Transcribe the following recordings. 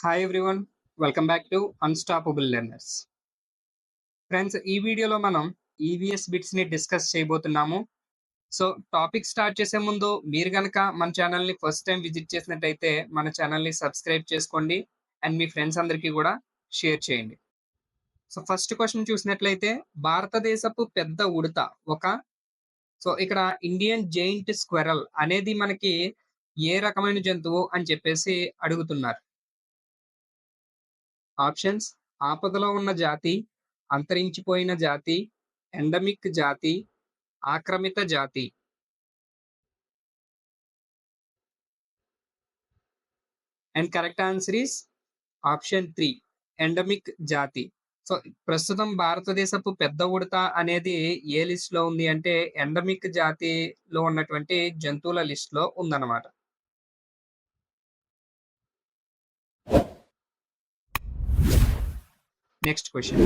Hi everyone. Welcome back to unstoppable learners. Friends, ఈ వీడియోలో మనం ఈవీఎస్ బిట్స్‌ని డిస్కస్ చేయబోతున్నాము. సో, టాపిక్ స్టార్ట్ చేసే ముందు మీరు గనక మన ఛానెల్‌ని ఫస్ట్ టైమ్ విజిట్ చేసినట్టయితే మన ఛానెల్‌ని సబ్స్క్రైబ్ చేసుకోండి. అండ్ మీ ఫ్రెండ్స్ అందరికీ కూడా షేర్ చేయండి. సో, ఫస్ట్ క్వెషన్ చూసినట్లయితే భారతదేశపు పెద్ద ఉడత ఒక ఇక్కడ ఇండియన్ జెయింట్ స్క్విరల్ అనేది మనకి ఏ రకమైన జంతువు అని చెప్పేసి అడుగుతున్నారు. ఆప్షన్స్: ఆపదలో ఉన్న జాతి, అంతరించిపోయిన జాతి, ఎండమిక్ జాతి, ఆక్రమిత జాతి. And correct answer is option 3, endemic జాతి. సో, ప్రస్తుతం భారతదేశపు పెద్ద ఉడత అనేది ఏ లిస్ట్‌లో ఉంది అంటే ఎండమిక్ జాతిలో ఉన్నటువంటి జంతువుల లిస్ట్‌లో ఉందన్నమాట. Next question.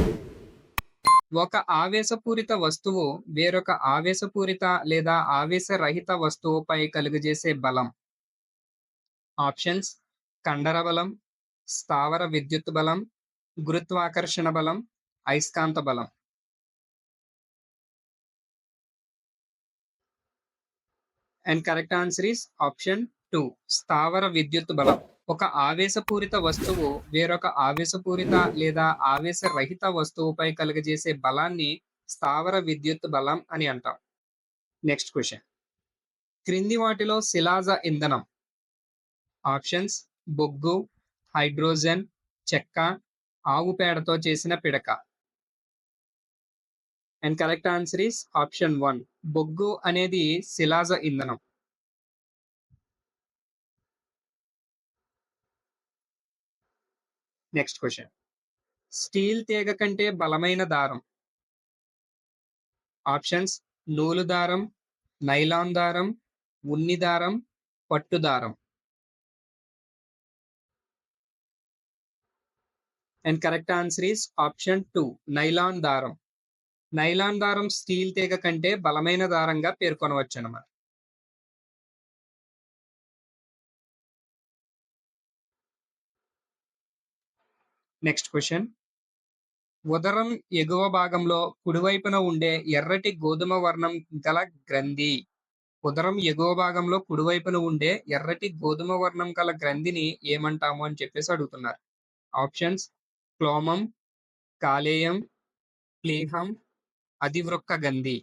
ఒక ఆవేశపూరిత వస్తువు వేరొక ఆవేశపూరిత లేదా ఆవేశరహిత వస్తువుపై కలుగజేసే బలం. ఆప్షన్స్: కండర బలం, స్థావర విద్యుత్ బలం, గురుత్వాకర్షణ బలం, అయస్కాంత బలం. And correct answer is option 2, స్థావర విద్యుత్ బలం. ఒక ఆవేశపూరిత వస్తువు వేరొక ఆవేశపూరిత లేదా ఆవేశరహిత వస్తువుపై కలుగజేసే బలాన్ని స్థావర విద్యుత్ బలం అని అంటాం. Next question. క్రింది వాటిలో శిలాజ ఇంధనం. ఆప్షన్స్: బొగ్గు, హైడ్రోజన్, చెక్క, ఆవు పేడతో చేసిన పిడక. And correct answer is option 1, బొగ్గు అనేది శిలాజ ఇంధనం. Next question. స్టీల్ తీగ కంటే బలమైన దారం. ఆప్షన్స్: నూలు దారం, నైలాన్ దారం, ఉన్ని దారం, పట్టు దారం. And correct answer is option 2, nylon దారం. నైలాన్ దారం స్టీల్ తీగ కంటే బలమైన దారంగా పేర్కొనవచ్చు అన్నమాట. Next question. ఉదరం ఎగువ భాగంలో కుడివైపున ఉండే ఎర్రటి గోధుమ వర్ణం గల గ్రంథి. ఉదరం ఎగువ భాగంలో కుడివైపున ఉండే ఎర్రటి గోధుమ వర్ణం గల గ్రంథిని ఏమంటాము అని చెప్పేసి అడుగుతున్నారు. ఆప్షన్స్: క్లోమం, కాలేయం, ప్లీహం, అధివృక్క గంధి.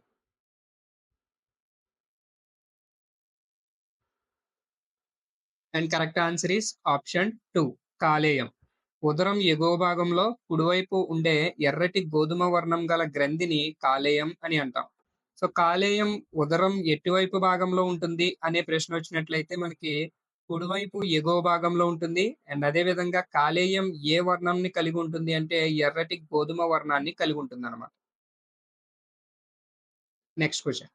And correct answer is option 2, కాలేయం. ఉదరం ఎగువ భాగంలో కుడివైపు ఉండే ఎర్రటి గోధుమ వర్ణం గల గ్రంథిని కాలేయం అని అంటాం. సో, కాలేయం ఉదరం ఎటువైపు భాగంలో ఉంటుంది అనే ప్రశ్న వచ్చినట్లయితే మనకి కుడివైపు ఎగువ భాగంలో ఉంటుంది. అండ్ అదే విధంగా కాలేయం ఏ వర్ణంని కలిగి ఉంటుంది అంటే ఎర్రటి గోధుమ వర్ణాన్ని కలిగి ఉంటుందన్నమాట. Next question.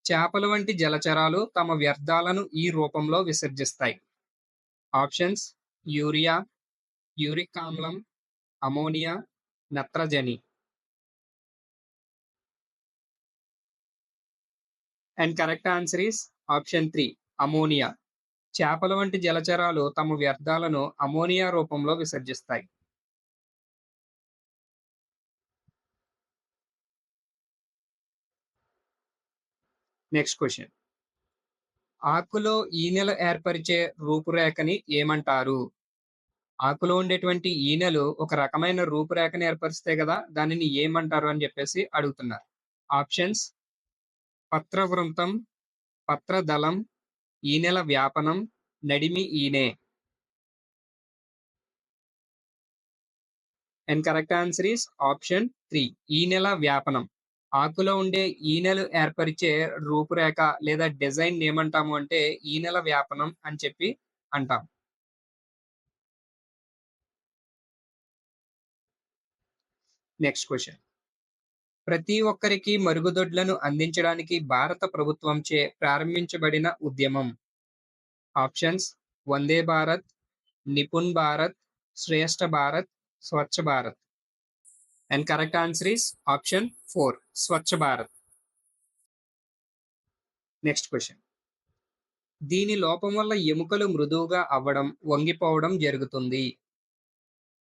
చేపల వంటి జలచరాలు తమ వ్యర్థాలను ఈ రూపంలో విసర్జిస్తాయి. ఆప్షన్స్: యూరియా, యూరిక్ ఆమ్లం, అమోనియా, నత్రజని. And correct answer is option 3, ammonia. చేపల వంటి జలచరాలు తమ వ్యర్థాలను అమోనియా రూపంలో విసర్జిస్తాయి. Next question. ఆకులో ఈనెలు ఏర్పరిచే రూపురేఖని ఏమంటారు? ఆకులో ఉండేటువంటి ఈనెలు ఒక రకమైన రూపురేఖను ఏర్పరుస్తాయి కదా, దానిని ఏమంటారు అని చెప్పేసి అడుగుతున్నారు. ఆప్షన్స్: పత్రవృంతం, పత్రదళం, ఈనెల వ్యాపనం, నడిమి ఈనె. And correct answer is option 3, ఈనెల వ్యాపనం. ఆకులో ఉండే ఈనెలు ఏర్పరిచే రూపురేఖ లేదా డిజైన్ ఏమంటాము అంటే ఈనెల వ్యాపనం అని చెప్పి అంటాం. Next question. ప్రతి ఒక్కరికి మరుగుదొడ్లను అందించడానికి భారత ప్రభుత్వంచే ప్రారంభించబడిన ఉద్యమం. Options: Vande Bharat, Nipun Bharat, Shreshtha Bharat, Swachh Bharat. And correct answer is option 4, Swachh Bharat. Next question. దీని లోపం వల్ల ఎముకలు మృదువుగా అవ్వడం, వంగిపోవడం జరుగుతుంది.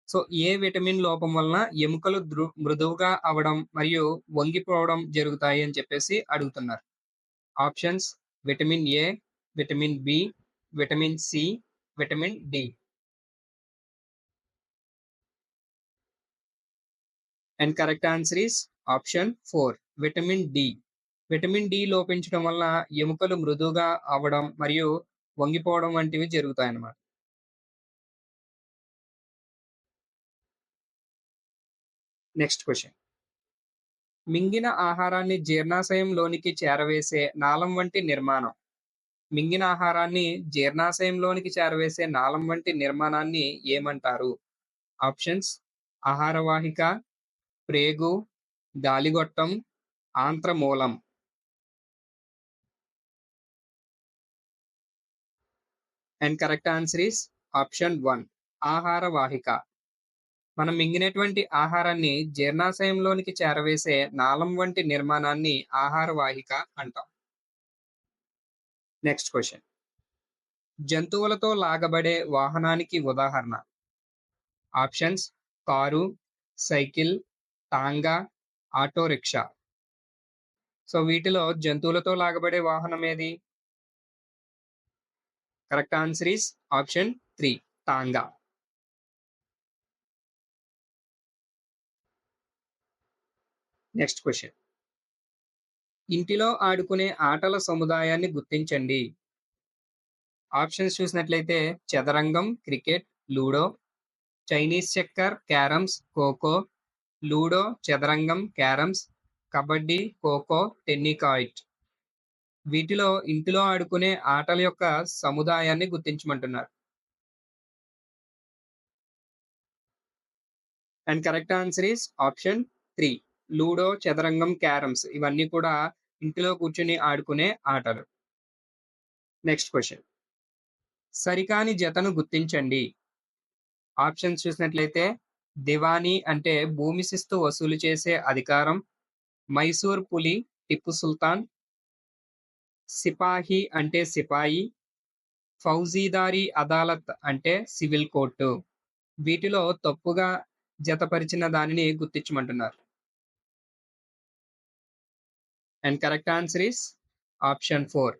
సో ఏ విటమిన్ లోపం వలన ఎముకలు మృదువుగా అవ్వడం మరియు వంగిపోవడం జరుగుతాయి అని చెప్పేసి అడుగుతున్నారు. Options: vitamin A, vitamin B, vitamin C, vitamin D. And correct answer is option 4, vitamin D. Vitamin D లోపించడం వల్ల ఎముకలు మృదువుగా అవ్వడం మరియు వంగిపోవడం వంటివి జరుగుతాయన్నమాట. Next question. మింగిన ఆహారాన్ని జీర్ణాశయంలోనికి చేరవేసే నాళం వంటి నిర్మాణం. మింగిన ఆహారాన్ని జీర్ణాశయంలోనికి చేరవేసే నాళం వంటి నిర్మాణాన్ని ఏమంటారు? ఆప్షన్స్: ఆహారవాహిక, ప్రేగు, గాలిగొట్టం, ఆంత్రమూలం. And correct answer is option 1, ఆహారవాహిక. మనం మింగినటువంటి ఆహారాన్ని జీర్ణాశయంలోనికి చేరవేసే నాళం వంటి నిర్మాణాన్ని ఆహారవాహిక అంటాం. Next question. జంతువులతో లాగబడే వాహనానికి ఉదాహరణ. ఆప్షన్స్: కారు, సైకిల్, టాంగా, ఆటో రిక్షా. సో వీటిలో జంతువులతో లాగబడే వాహనం ఏది? కరెక్ట్ ఆన్సర్ ఈస్ ఆప్షన్ 3, టాంగా. Next question. ఇంటిలో ఆడుకునే ఆటల సముదాయాన్ని గుర్తించండి. ఆప్షన్స్ చూసినట్లయితే చదరంగం, cricket, ludo, Chinese checker, carroms, kho kho, ludo, చదరంగం, క్యారమ్స్, కబడ్డీ, ఖోఖో, టెన్నికాయిట్. వీటిలో ఇంటిలో ఆడుకునే ఆటల యొక్క సముదాయాన్ని గుర్తించమంటున్నారు. And correct answer is option 3, ludo, చదరంగం, క్యారమ్స్. ఇవన్నీ కూడా ఇంటిలో కూర్చుని ఆడుకునే ఆటలు. Next question. సరికాని జతను గుర్తించండి. ఆప్షన్స్ చూసినట్లయితే దివానీ అంటే భూమి శిస్తు వసూలు చేసే అధికారం, మైసూర్ పులి టిప్పు సుల్తాన్, సిపాహి అంటే సిపాయి, ఫౌజీదారీ అదాలత్ అంటే సివిల్ కోర్టు. వీటిలో తప్పుగా జతపరిచిన దానిని గుర్తించమంటున్నారు. And correct answer is option 4,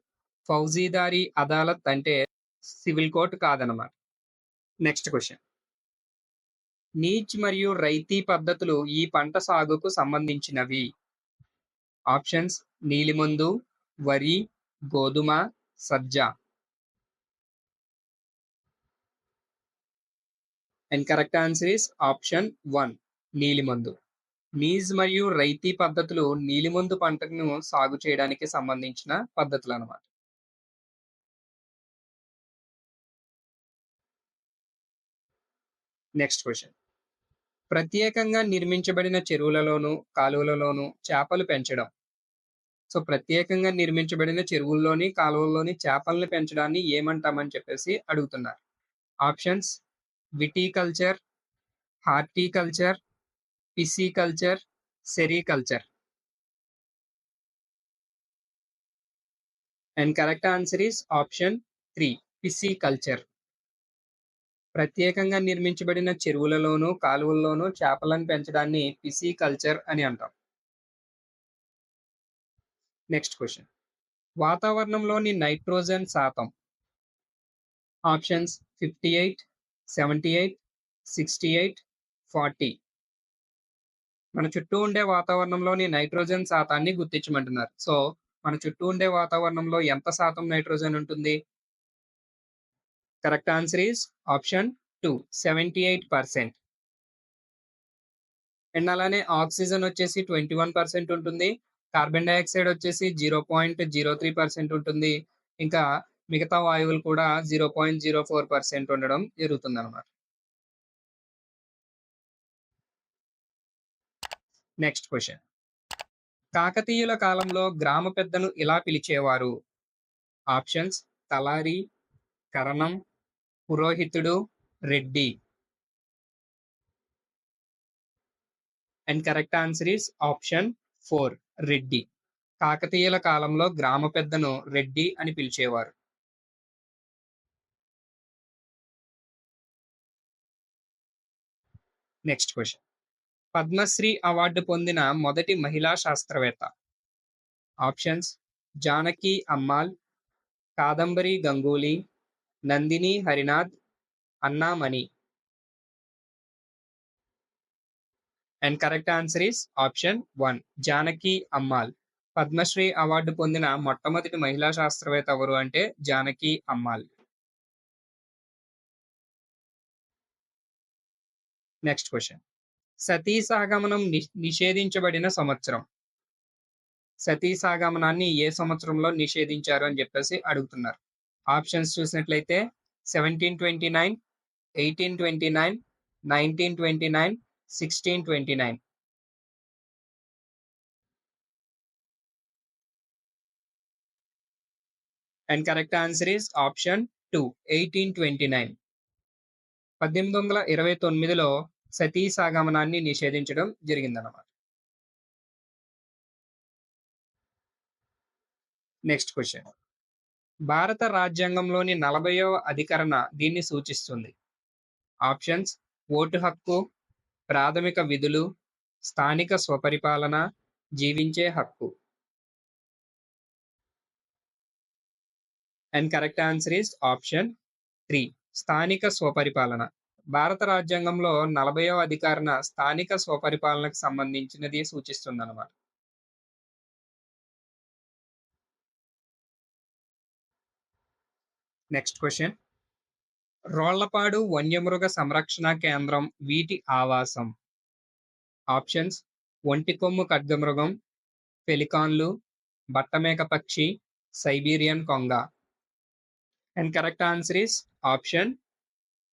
ఫౌజీదారీ అదాలత్ అంటే సివిల్ కోర్టు కాదనమాట. Next question. నీచ్ మరియు రైతీ పద్ధతులు ఈ పంట సాగుకు సంబంధించినవి. ఆప్షన్స్: నీలిమందు, వరి, గోధుమ, సజ్జ. And correct answer is option 1, నీలిమందు. నీజ్ మరియు రైతీ పద్ధతులు నీలిమందు పంటను సాగు చేయడానికి సంబంధించిన పద్ధతులు అన్నమాట. Next question. ప్రత్యేకంగా నిర్మించబడిన చెరువులలోను కాలువలలోను చేపలు పెంచడం. సో ప్రత్యేకంగా నిర్మించబడిన చెరువుల్లోని కాలువల్లోని చేపలను పెంచడాన్ని ఏమంటామని చెప్పేసి అడుగుతున్నారు. Options: viticulture, horticulture, pisciculture, sericulture. And correct answer is option 3, pisciculture. ప్రత్యేకంగా నిర్మించబడిన చెరువులలోను కాలువల్లోనూ చేపలను పెంచడాన్ని పిసికల్చర్ అని అంటాం. Next question. వాతావరణంలోని నైట్రోజన్ శాతం. ఆప్షన్స్: 58, 78, 68, 40. మన చుట్టూ ఉండే వాతావరణంలోని నైట్రోజన్ శాతాన్ని గుర్తించమంటున్నారు. సో మన చుట్టూ ఉండే వాతావరణంలో ఎంత శాతం నైట్రోజన్ ఉంటుంది? Correct answer is option 2, 78%. And అలానే ఆక్సిజన్ వచ్చేసి 21% ఉంటుంది. కార్బన్ డైఆక్సైడ్ వచ్చేసి 0.03% ఉంటుంది. ఇంకా మిగతా వాయువులు కూడా 0.04% ఉండడం జరుగుతుంది అనమాట. Next question. కాకతీయుల కాలంలో గ్రామ పెద్దను ఇలా పిలిచేవారు. ఆప్షన్స్: తలారి, కరణం, పురోహితుడు, Reddy. And correct answer is option 4, Reddy. కాకతీయుల కాలంలో గ్రామ పెద్దను రెడ్డి అని పిలిచేవారు. Next question. పద్మశ్రీ అవార్డు పొందిన మొదటి మహిళా శాస్త్రవేత్త. Options: Janaki Ammal, Kadambari Ganguly, Nandini Harinath, Annamani. And correct answer is option 1, Janaki Ammal. Padmashri award పొందిన మొట్టమొదటి మహిళా శాస్త్రవేత్త ఎవరు అంటే జానకి అమ్మాల్. Next question. సతీ సహగమనం నిషేధించబడిన సంవత్సరం. సతీ సహగమనాన్ని ఏ సంవత్సరంలో నిషేధించారు అని చెప్పేసి అడుగుతున్నారు. ఆప్షన్స్ చూసినట్లయితే 1729, 1829, 1929, 1629. And correct answer is option 2, 1829. 1829లో సతీ సహగమనాన్ని నిషేధించడం జరిగిందన్నమాట. Next question. భారత రాజ్యాంగంలోని 40వ అధికరణ దీన్ని సూచిస్తుంది. ఆప్షన్స్: ఓటు హక్కు, ప్రాథమిక విధులు, స్థానిక స్వపరిపాలన, జీవించే హక్కు. And correct answer is option 3, స్థానిక స్వపరిపాలన. భారత రాజ్యాంగంలో 40వ అధికరణ స్థానిక స్వపరిపాలనకు సంబంధించినది సూచిస్తుందన్నమాట. Next question. రోళ్లపాడు వన్యమృగ సంరక్షణ కేంద్రం వీటి ఆవాసం. ఆప్షన్స్: ఒంటికొమ్ము ఖడ్గమృగం, పెలికాన్లు, బట్టమేక పక్షి, సైబీరియన్ కొంగ. And correct answer is option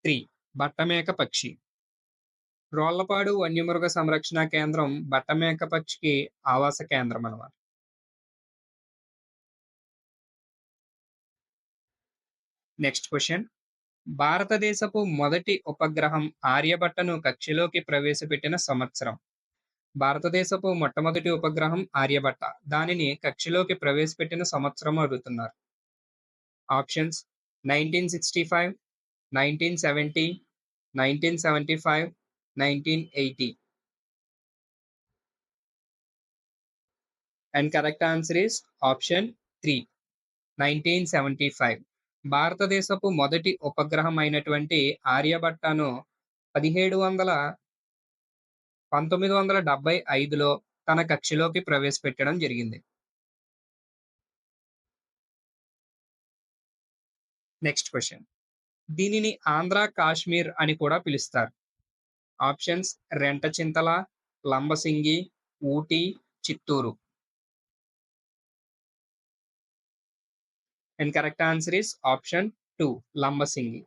3, బట్టమేక పక్షి. రోళ్లపాడు వన్యమృగ సంరక్షణ కేంద్రం బట్టమేక పక్షికి ఆవాస కేంద్రం అన్నమాట. Next question. భారతదేశపు మొదటి ఉపగ్రహం ఆర్యభట్టను కక్షలోకి ప్రవేశపెట్టిన సంవత్సరం. భారతదేశపు మొట్టమొదటి ఉపగ్రహం ఆర్యభట్ట. దానిని కక్షలోకి ప్రవేశపెట్టిన సంవత్సరం అడుగుతున్నారు. Options: 1965, 1970, 1975, 1980. And correct answer is option 3, 1975. భారతదేశపు మొదటి ఉపగ్రహం అయినటువంటి ఆర్యభట్టను 1975లో తన కక్షలోకి ప్రవేశపెట్టడం జరిగింది. Next question. దీనిని ఆంధ్ర కాశ్మీర్ అని కూడా పిలుస్తారు. Options: Rentachintala, Lambasingi, Ooty, Chittoor. And correct answer is option 2, Lambasingi.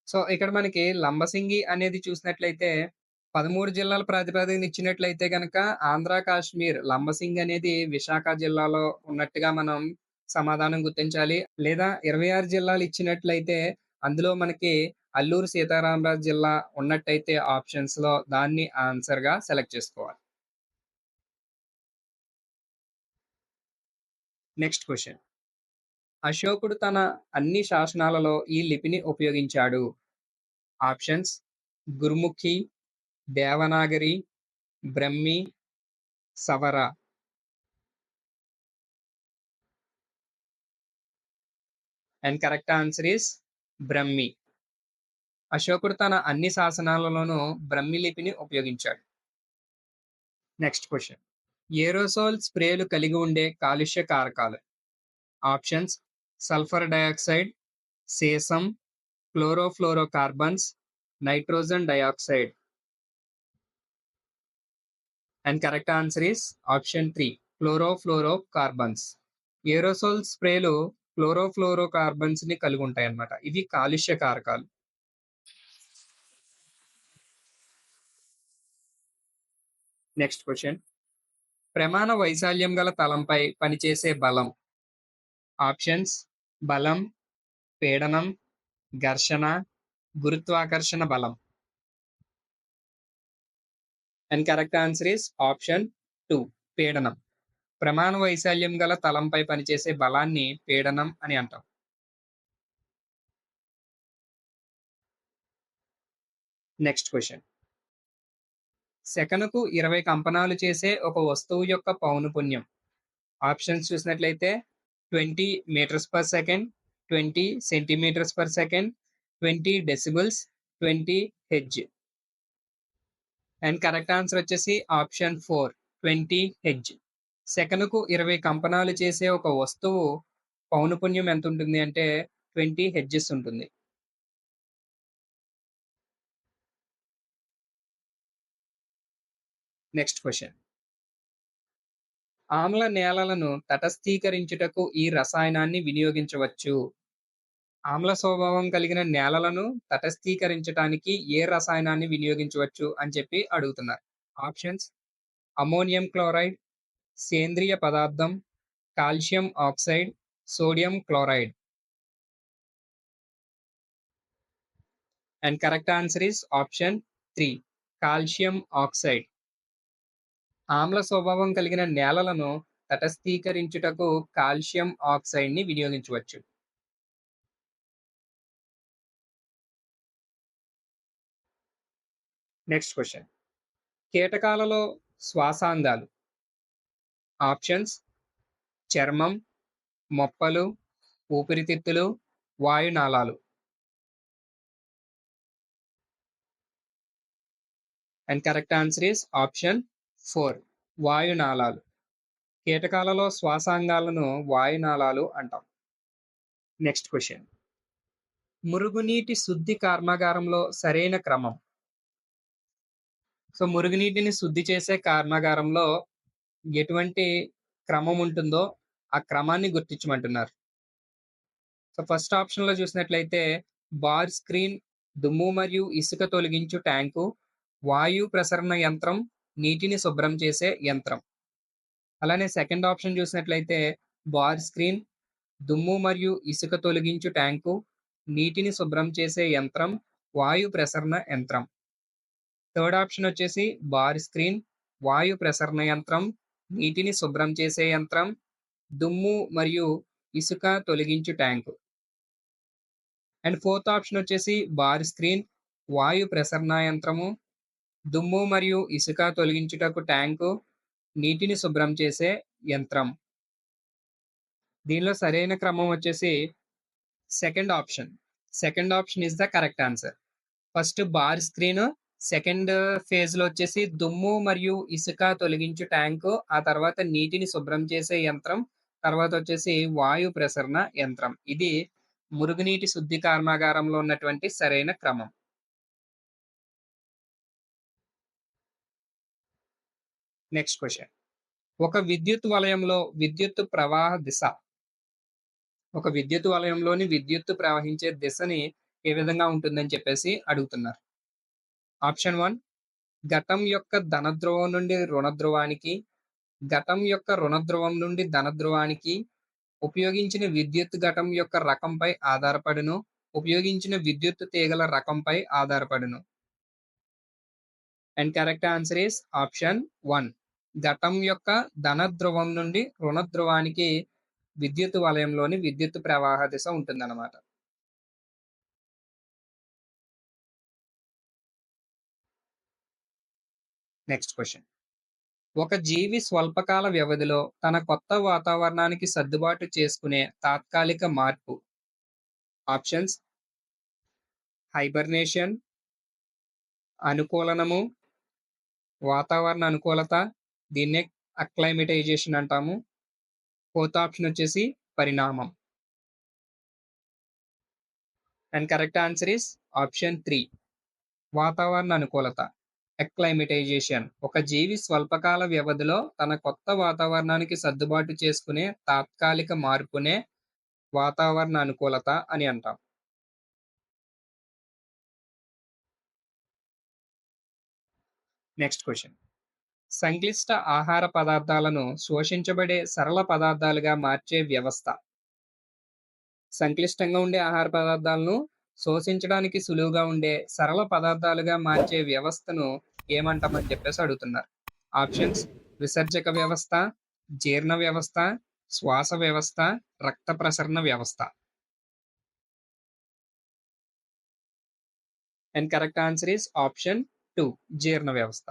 So ఇక్కడ మనకి లంబసింగి అనేది చూసినట్లయితే 13 జిల్లాల ప్రాతిపదికన ఇచ్చినట్లయితే గనక ఆంధ్ర కాశ్మీర్ లంబసింగి అనేది విశాఖ జిల్లాలో ఉన్నట్టుగా మనం సమాధానం గుర్తించాలి. లేదా 26 జిల్లాలు ఇచ్చినట్లయితే అందులో మనకి అల్లూరు సీతారామరాజు జిల్లా ఉన్నట్టయితే ఆప్షన్స్ లో దాన్ని ఆన్సర్ గా సెలెక్ట్ చేసుకోవాలి. Next question. అశోకుడు తన అన్ని శాసనాలలో ఈ లిపిని ఉపయోగించాడు. Options: Gurmukhi, Devanagari, Brahmi, Savara. And correct answer is Brahmi. అశోకుడు తన అన్ని శాసనాలలోనూ బ్రహ్మి లిపిని ఉపయోగించాడు. Next question. ఏరోసోల్ స్ప్రేలు కలిగి ఉండే కాలుష్య కారకాలు. Options: sulphur dioxide, sesame, chlorofluorocarbons, nitrogen dioxide. And correct answer is option 3, chlorofluorocarbons. Aerosol స్ప్రేలు క్లోరోఫ్లోరోకార్బన్స్ ని కలిగి ఉంటాయి అన్నమాట. ఇవి కాలుష్య కారకాలు. Next question. ప్రమాణ వైశాల్యం గల తలంపై పనిచేసే బలం. ఆప్షన్స్: బలం, పీడనం, ఘర్షణ, గురుత్వాకర్షణ బలం. And correct answer is option 2, పీడనం. ప్రమాణ వైశాల్యం గల తలంపై పనిచేసే బలాన్ని పీడనం అని అంటాం. Next question. సెకనుకు 20 కంపనాలు చేసే ఒక వస్తువు యొక్క పౌనఃపున్యం. ఆప్షన్స్ చూసినట్లయితే 20 metres per second, 20 centimetres per second, 20 decibels, 20 hertz. And correct answer వచ్చేసి ఆప్షన్ 4, 20 హెర్ట్జ్. సెకనుకు 20 కంపనాలు చేసే ఒక వస్తువు పౌనఃపున్యం ఎంత ఉంటుంది అంటే 20 హెర్ట్జెస్ ఉంటుంది. Next question. ఆమ్ల నేలలను తటస్థీకరించుటకు ఈ రసాయనాన్ని వినియోగించవచ్చు. ఆమ్ల స్వభావం కలిగిన నేలలను తటస్థీకరించడానికి ఏ రసాయనాన్ని వినియోగించవచ్చు అని చెప్పి అడుగుతున్నారు. ఆప్షన్స్: అమోనియం క్లోరైడ్, సేంద్రియ పదార్థం, calcium oxide, sodium chloride. And correct answer is option 3, calcium oxide. ఆమ్ల స్వభావం కలిగిన నేలలను తటస్థీకరించుటకు కాల్షియం ఆక్సైడ్ ని వినియోగించవచ్చు. Next question. కీటకాలలో శ్వాసాంగాలు. ఆప్షన్స్: చర్మం, మొప్పలు, ఊపిరితిత్తులు, వాయునాళాలు. And correct answer is option 4, వాయునాళాలు. కీటకాలలో శ్వాసాంగాలను వాయునాళాలు అంటాం. Next question. మురుగునీటి శుద్ధి కర్మాగారంలో సరైన క్రమం. సో మురుగునీటిని శుద్ధి చేసే కర్మాగారంలో ఎటువంటి క్రమం ఉంటుందో ఆ క్రమాన్ని గుర్తించమంటున్నారు. సో ఫస్ట్ ఆప్షన్ లో చూసినట్లయితే బార్ స్క్రీన్, దుమ్ము మరియు ఇసుక తొలగించు ట్యాంకు, వాయు ప్రసరణ యంత్రం, నీటిని శుభ్రం చేసే యంత్రం. అలానే సెకండ్ ఆప్షన్ చూసినట్లయితే బార్ స్క్రీన్, దుమ్ము మరియు ఇసుక తొలగించు ట్యాంకు, నీటిని శుభ్రం చేసే యంత్రం, వాయు ప్రసరణ యంత్రం. థర్డ్ ఆప్షన్ వచ్చేసి బార్ స్క్రీన్, వాయు ప్రసరణ యంత్రం, నీటిని శుభ్రం చేసే యంత్రం, దుమ్ము మరియు ఇసుక తొలగించు ట్యాంకు. అండ్ ఫోర్త్ ఆప్షన్ వచ్చేసి బార్ స్క్రీన్, వాయు ప్రసరణ యంత్రము, దుమ్ము మరియు ఇసుక తొలగించుటకు ట్యాంకు, నీటిని శుభ్రం చేసే యంత్రం. దీనిలో సరైన క్రమం వచ్చేసి second option. Second option is the correct answer. First bar screen, second phase లో వచ్చేసి దుమ్ము మరియు ఇసుక తొలగించు ట్యాంకు, ఆ తర్వాత నీటిని శుభ్రం చేసే యంత్రం, తర్వాత వచ్చేసి వాయు ప్రసరణ యంత్రం. ఇది మురుగునీటి శుద్ధి కర్మాగారంలో ఉన్నటువంటి సరైన క్రమం. Next question. ఒక విద్యుత్ వలయంలో విద్యుత్ ప్రవాహ దిశ. ఒక విద్యుత్ వలయంలోని విద్యుత్తు ప్రవహించే దిశని ఏ విధంగా ఉంటుందని చెప్పేసి అడుగుతున్నారు. ఆప్షన్ 1, ఘటం యొక్క ధనధ్రువం నుండి రుణధ్రువానికి, ఘటం యొక్క రుణధ్రువం నుండి ధనధ్రువానికి, ఉపయోగించిన విద్యుత్ ఘటం యొక్క రకంపై ఆధారపడును, ఉపయోగించిన విద్యుత్ తీగల రకంపై ఆధారపడును. And correct answer is option 1, ఘటం యొక్క ధనధ్రువం నుండి రుణధ్రువానికి విద్యుత్ వలయంలోని విద్యుత్ ప్రవాహ దిశ ఉంటుందన్నమాట. Next question. ఒక జీవి స్వల్పకాల వ్యవధిలో తన కొత్త వాతావరణానికి సర్దుబాటు చేసుకునే తాత్కాలిక మార్పు. ఆప్షన్స్: హైబర్నేషన్, అనుకూలనము, వాతావరణ అనుకూలత, దీన్నే అక్లైమటైజేషన్ అంటాము. ఫోర్త్ ఆప్షన్ వచ్చేసి పరిణామం. And correct answer is option 3, వాతావరణ అనుకూలత, అక్లైమటైజేషన్. ఒక జీవి స్వల్పకాల వ్యవధిలో తన కొత్త వాతావరణానికి సర్దుబాటు చేసుకునే తాత్కాలిక మార్పునే వాతావరణ అనుకూలత అని అంటాం. Next question. సంక్లిష్ట ఆహార పదార్థాలను శోషించబడే సరళ పదార్థాలుగా మార్చే వ్యవస్థ. సంక్లిష్టంగా ఉండే ఆహార పదార్థాలను శోషించడానికి సులువుగా ఉండే సరళ పదార్థాలుగా మార్చే వ్యవస్థను ఏమంటామని చెప్పేసి అడుగుతున్నారు. ఆప్షన్స్: విసర్జక వ్యవస్థ, జీర్ణ వ్యవస్థ, శ్వాస వ్యవస్థ, రక్త ప్రసరణ వ్యవస్థ. And correct answer is option 2, జీర్ణ వ్యవస్థ.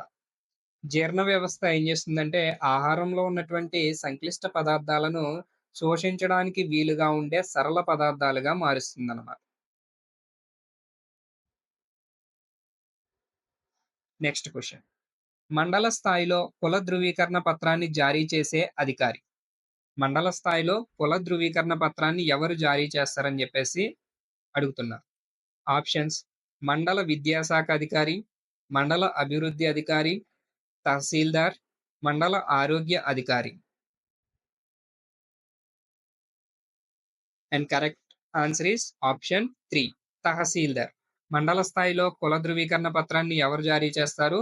జీర్ణ వ్యవస్థ ఏం చేస్తుందంటే ఆహారంలో ఉన్నటువంటి సంక్లిష్ట పదార్థాలను శోషించడానికి వీలుగా ఉండే సరళ పదార్థాలుగా మారుస్తుందన్నమాట. Next question. మండల స్థాయిలో కుల ధృవీకరణ పత్రాన్ని జారీ చేసే అధికారి. మండల స్థాయిలో కుల ధృవీకరణ పత్రాన్ని ఎవరు జారీ చేస్తారని చెప్పేసి అడుగుతున్నారు. ఆప్షన్స్: మండల విద్యాశాఖ అధికారి, మండల అభివృద్ధి అధికారి, తహసీల్దార్, మండల ఆరోగ్య అధికారి. And correct answer is option 3, తహసీల్దార్. మండల స్థాయిలో కుల ధృవీకరణ పత్రాన్ని ఎవరు జారీ చేస్తారు?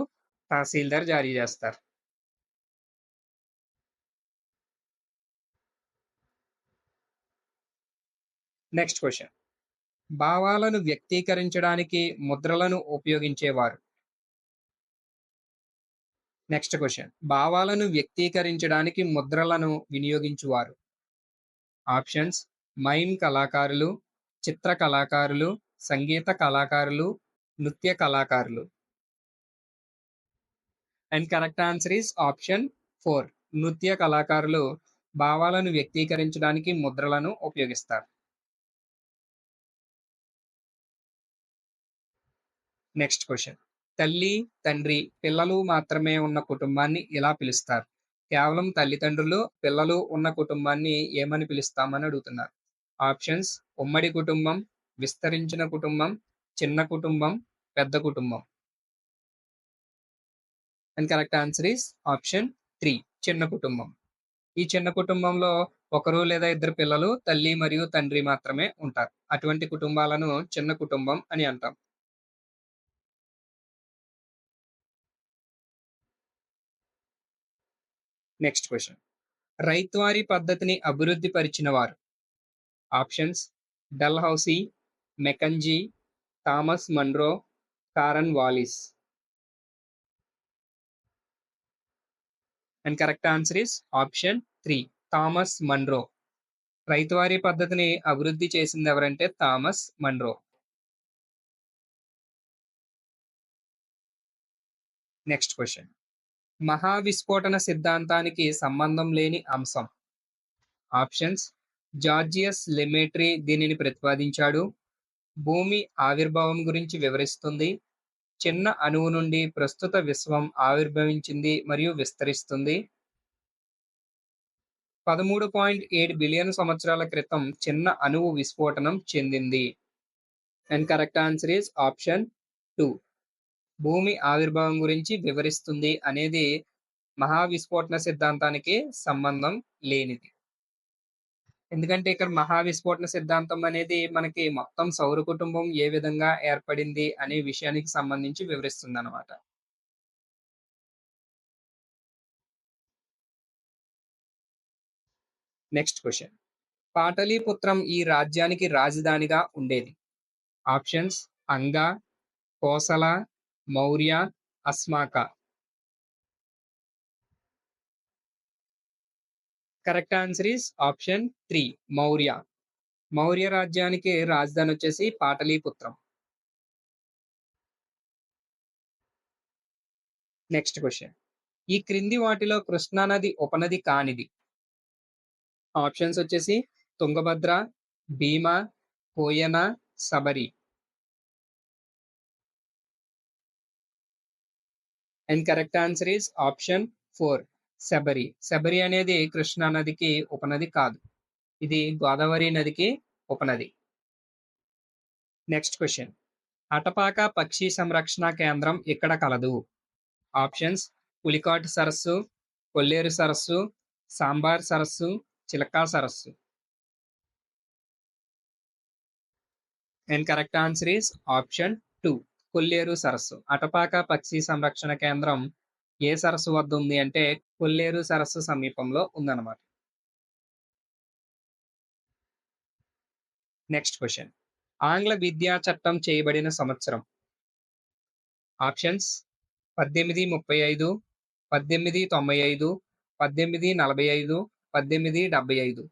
తహసీల్దార్ జారీ చేస్తారు. Next question. భావాలను వ్యక్తీకరించడానికి ముద్రలను ఉపయోగించేవారు. Next question. భావాలను వ్యక్తీకరించడానికి ముద్రలను వినియోగించువారు. ఆప్షన్స్: మైమ్ కళాకారులు, చిత్ర కళాకారులు, సంగీత కళాకారులు, నృత్య కళాకారులు. And correct answer is option 4, నృత్య కళాకారులు భావాలను వ్యక్తీకరించడానికి ముద్రలను ఉపయోగిస్తారు. Next question. తల్లి, తండ్రి, పిల్లలు మాత్రమే ఉన్న కుటుంబాన్ని ఇలా పిలుస్తారు. కేవలం తల్లిదండ్రులు, పిల్లలు ఉన్న కుటుంబాన్ని ఏమని పిలుస్తామని అడుగుతున్నారు. ఆప్షన్స్: ఉమ్మడి కుటుంబం, విస్తరించిన కుటుంబం, చిన్న కుటుంబం, పెద్ద కుటుంబం. And correct answer is option 3, చిన్న కుటుంబం. ఈ చిన్న కుటుంబంలో ఒకరు లేదా ఇద్దరు పిల్లలు, తల్లి మరియు తండ్రి మాత్రమే ఉంటారు. అటువంటి కుటుంబాలను చిన్న కుటుంబం అని అంటాం. Next question. రైత్వారీ పద్ధతిని అభివృద్ధి పరిచిన వారు. Options: Dalhousie, Mackenzie, Thomas Munro, Cornwallis. And correct answer is option 3, Thomas Munro. రైతువారీ పద్ధతిని అభివృద్ధి చేసింది ఎవరంటే థామస్ మన్రో. Next question. మహావిస్ఫోటన సిద్ధాంతానికి సంబంధం లేని అంశం. ఆప్షన్స్: జార్జియస్ లెమేట్రీ దీనిని ప్రతిపాదించాడు, భూమి ఆవిర్భావం గురించి వివరిస్తుంది, చిన్న అణువు నుండి ప్రస్తుత విశ్వం ఆవిర్భవించింది మరియు విస్తరిస్తుంది, 13.7 బిలియన్ సంవత్సరాల క్రితం చిన్న అణువు విస్ఫోటనం చెందింది. And correct answer is option 2, భూమి ఆవిర్భావం గురించి వివరిస్తుంది అనేది మహావిస్ఫోటన సిద్ధాంతానికి సంబంధం లేనిది. ఎందుకంటే ఇక్కడ మహావిస్ఫోటన సిద్ధాంతం అనేది మనకి మొత్తం సౌర కుటుంబం ఏ విధంగా ఏర్పడింది అనే విషయానికి సంబంధించి వివరిస్తుంది అనమాట. Next question. పాటలీపుత్రం ఈ రాజ్యానికి రాజధానిగా ఉండేది. Options: Anga, Kosala, Maurya, Asmaka. Correct answer is option 3, Maurya. Maurya రాజ్యానికి రాజధాని వచ్చేసి పాటలీపుత్రం. Next question. ఈ క్రింది వాటిలో కృష్ణానది ఉపనది కానిది. ఆప్షన్స్ వచ్చేసి Tungabhadra, Bhima, Koyna, Sabari. And correct answer is option 4, Sabari. Sabari అనేది కృష్ణా నదికి ఉపనది కాదు, ఇది గోదావరి నదికి ఉపనది. Next question. అటపాక పక్షి సంరక్షణ కేంద్రం ఇక్కడ కలదు. ఆప్షన్స్: పులికాటు సరస్సు, కొల్లేరు సరస్సు, సాంబార్ సరస్సు, చిలకా సరస్సు. And correct answer is option 2, కొల్లేరు సరస్సు. అటపాక పక్షి సంరక్షణ కేంద్రం ఏ సరస్సు వద్ద ఉంది అంటే కొల్లేరు సరస్సు సమీపంలో ఉందన్నమాట. Next question. ఆంగ్ల విద్యా చట్టం చేయబడిన సంవత్సరం. Options: 1835, 1895, 1845, 1875.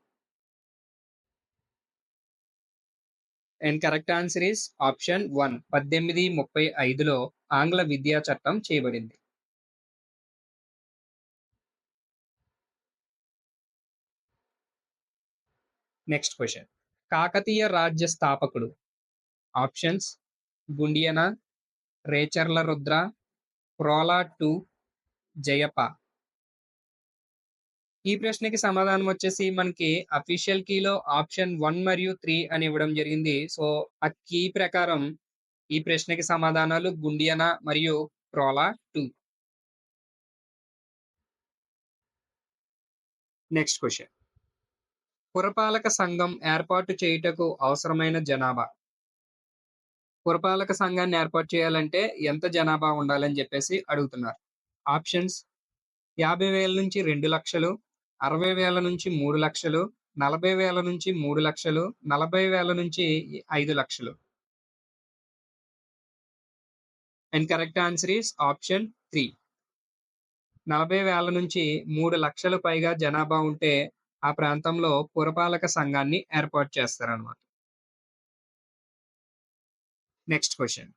And correct answer is option 1. 1835లో ఆంగ్ల విద్యా చట్టం చేయబడింది. Next question. కాకతీయ రాజ్య స్థాపకుడు. ఆప్షన్స్: గుండియన, రేచర్ల రుద్ర, ప్రోలా 2, జయప. ఈ ప్రశ్నకి సమాధానం వచ్చేసి మనకి అఫీషియల్ కీలో ఆప్షన్ 1 మరియు 3 అని ఇవ్వడం జరిగింది. సో ఆ కీ ప్రకారం ఈ ప్రశ్నకి సమాధానాలు గుండియన మరియు ప్రోలా 2. Next question. పురపాలక సంఘం ఏర్పాటు చేయుటకు అవసరమైన జనాభా. పురపాలక సంఘాన్ని ఏర్పాటు చేయాలంటే ఎంత జనాభా ఉండాలని చెప్పేసి అడుగుతున్నారు. ఆప్షన్స్: 50,000 నుంచి 2 లక్షలు, 60,000 నుంచి 3 లక్షలు, 40,000 నుంచి 3 లక్షలు, 40,000 నుంచి 5 లక్షలు. And correct answer is option 3. 40,000 నుంచి 3 లక్షలు పైగా జనాభా ఉంటే ఆ ప్రాంతంలో పురపాలక సంఘాన్ని ఏర్పాటు చేస్తారన్నమాట. Next question.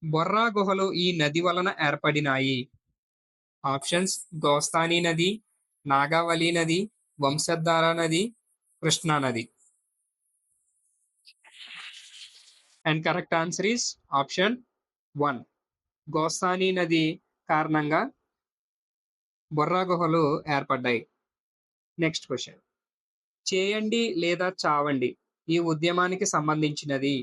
బొర్రా గుహలు ఈ నది వలన ఏర్పడినాయి. ఆప్షన్స్: గోస్తాని నది, నాగావళి నది, వంశధార నది, కృష్ణా నది. And correct answer is option 1. Gosthani నది కారణంగా బొర్రా గుహలు ఏర్పడ్డాయి. Next question. చేయండి లేదా చావండి ఈ ఉద్యమానికి సంబంధించినది.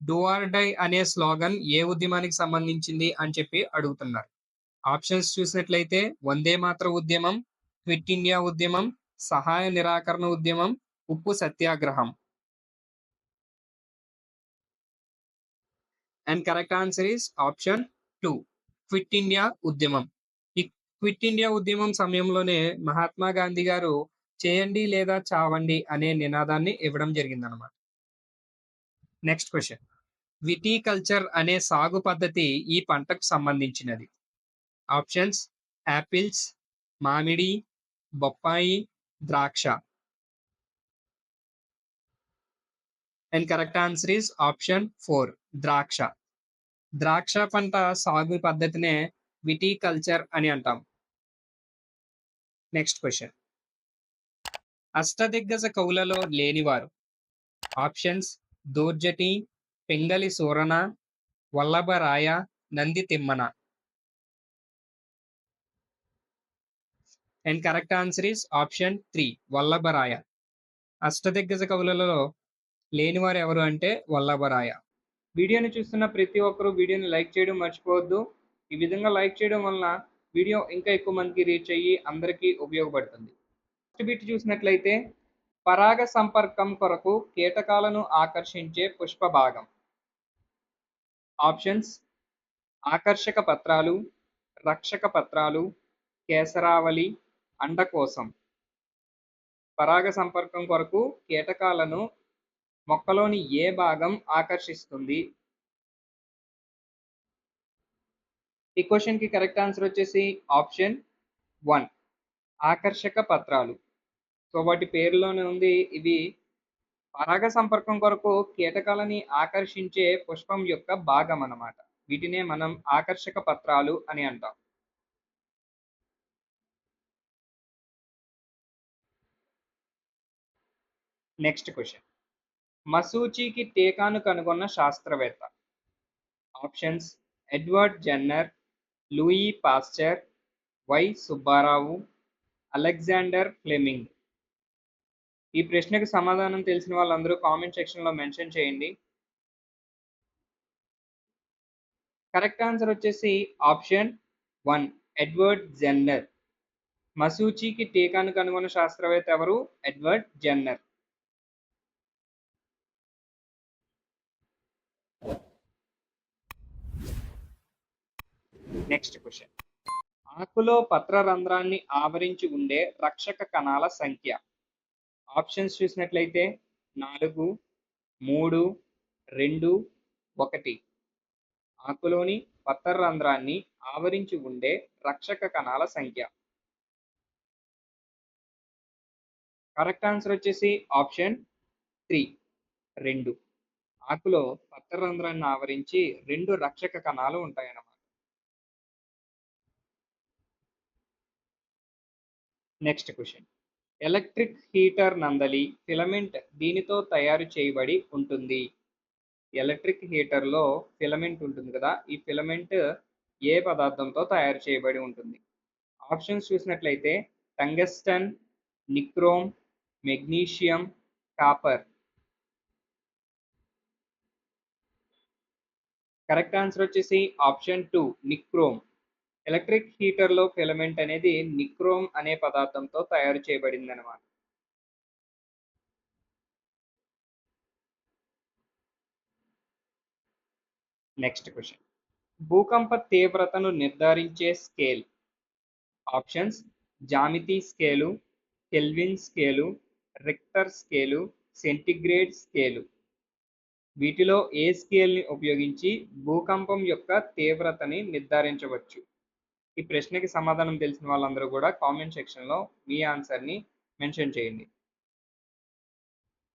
డూ ఆర్ డై అనే స్లోగన్ ఏ ఉద్యమానికి సంబంధించింది అని చెప్పి అడుగుతున్నారు. ఆప్షన్స్ చూసినట్లయితే వందే మాతర ఉద్యమం, క్విట్ ఇండియా ఉద్యమం, సహాయ నిరాకరణ ఉద్యమం, ఉప్పు సత్యాగ్రహం. And correct answer is option 2. Quit India ఉద్యమం. ఈ క్విట్ ఇండియా ఉద్యమం సమయంలోనే మహాత్మా గాంధీ గారు చేయండి లేదా చావండి అనే నినాదాన్ని ఇవ్వడం జరిగిందనమాట. Next question. విటికల్చర్ అనే సాగు పద్ధతి ఈ పంటకు సంబంధించినది. ఆప్షన్స్: యాపిల్స్, మామిడి, బొప్పాయి, ద్రాక్ష. And correct answer is option 4. ద్రాక్ష. ద్రాక్ష పంట సాగు పద్ధతినే విటికల్చర్ అని అంటాం. Next question. అష్టదిగ్గజ కవులలో లేనివారు. Options: Dhurjati, Pingali Surana, Vallabharaya, Nandi Timmana. And correct answer is option 3. Vallabharaya. అష్టదిగ్గజ కవులలో లేనివారు ఎవరు అంటే వల్లభరాయ. వీడియోని చూస్తున్న ప్రతి ఒక్కరూ వీడియోని లైక్ చేయడం మర్చిపోవద్దు. ఈ విధంగా లైక్ చేయడం వలన వీడియో ఇంకా ఎక్కువ మందికి రీచ్ అయ్యి అందరికీ ఉపయోగపడుతుంది. ఫస్ట్ బిట్ చూసినట్లయితే పరాగ సంపర్కం కొరకు కీటకాలను ఆకర్షించే పుష్ప భాగం. ఆప్షన్స్: ఆకర్షక పత్రాలు, రక్షక పత్రాలు, కేసరావళి, అండకోశం. పరాగ సంపర్కం కొరకు కీటకాలను మొక్కలోని ఏ భాగం ఆకర్షిస్తుంది? ఈ క్వశ్చన్ కి కరెక్ట్ ఆన్సర్ వచ్చేసి ఆప్షన్ 1. ఆకర్షక పత్రాలు. సో వాటి పేరులోనే ఉంది, ఇవి పరాగ సంపర్కం కొరకు కీటకాలని ఆకర్షించే పుష్పం యొక్క భాగం అన్నమాట. వీటినే మనం ఆకర్షక పత్రాలు అని అంటాం. Next question. మశూచికి టీకాను కనుగొన్న శాస్త్రవేత్త. Options: Edward Jenner, Louis Pasteur, Y Subbarao, Alexander Fleming. ఈ ప్రశ్నకు సమాధానం తెలిసిన వాళ్ళందరూ కామెంట్ సెక్షన్లో మెన్షన్ చేయండి. కరెక్ట్ ఆన్సర్ వచ్చేసి ఆప్షన్ 1. Edward Jenner. మశూచికి టీకాను కనుగొన్న శాస్త్రవేత్త ఎవరు? Edward Jenner. Next question. ఆకులో పత్రరంధ్రాన్ని ఆవరించి ఉండే రక్షక కణాల సంఖ్య. ఆప్షన్స్ చూసినట్లయితే 4, 3, 2, 1. ఆకులోని పత్రరంధ్రాన్ని ఆవరించి ఉండే రక్షక కణాల సంఖ్య. కరెక్ట్ ఆన్సర్ వచ్చేసి ఆప్షన్ 3. 2. ఆకులో పత్రరంధ్రాన్ని ఆవరించి 2 రక్షక కణాలు ఉంటాయన్నమాట. Next question. ఎలక్ట్రిక్ హీటర్ నందలి ఫిలమెంట్ దీనితో తయారు చేయబడి ఉంటుంది. ఎలక్ట్రిక్ హీటర్‌లో ఫిలమెంట్ ఉంటుంది కదా! ఈ ఫిలమెంట్ ఏ పదార్థంతో తయారు చేయబడి ఉంటుంది? ఆప్షన్స్ చూసినట్లయితే tungsten, nichrome, magnesium, copper. Correct answer వచ్చేసి ఆప్షన్ 2 నిక్రోమ్. ఎలక్ట్రిక్ హీటర్‌లో ఫిలమెంట్ అనేది నిక్రోమ్ అనే పదార్థంతో తయారు చేయబడిందనమాట. Next question. భూకంప తీవ్రతను నిర్ధారించే స్కేల్. ఆప్షన్స్ జామితి scale, Kelvin scale, Richter scale, centigrade scale. వీటిలో ఏ స్కేల్‌ని ఉపయోగించి భూకంపం యొక్క తీవ్రతని నిర్ధారించవచ్చు? ఈ ప్రశ్నకి సమాధానం తెలిసిన వాళ్ళందరూ కూడా కామెంట్ సెక్షన్‌లో మీ ఆన్సర్‌ని మెన్షన్ చేయండి.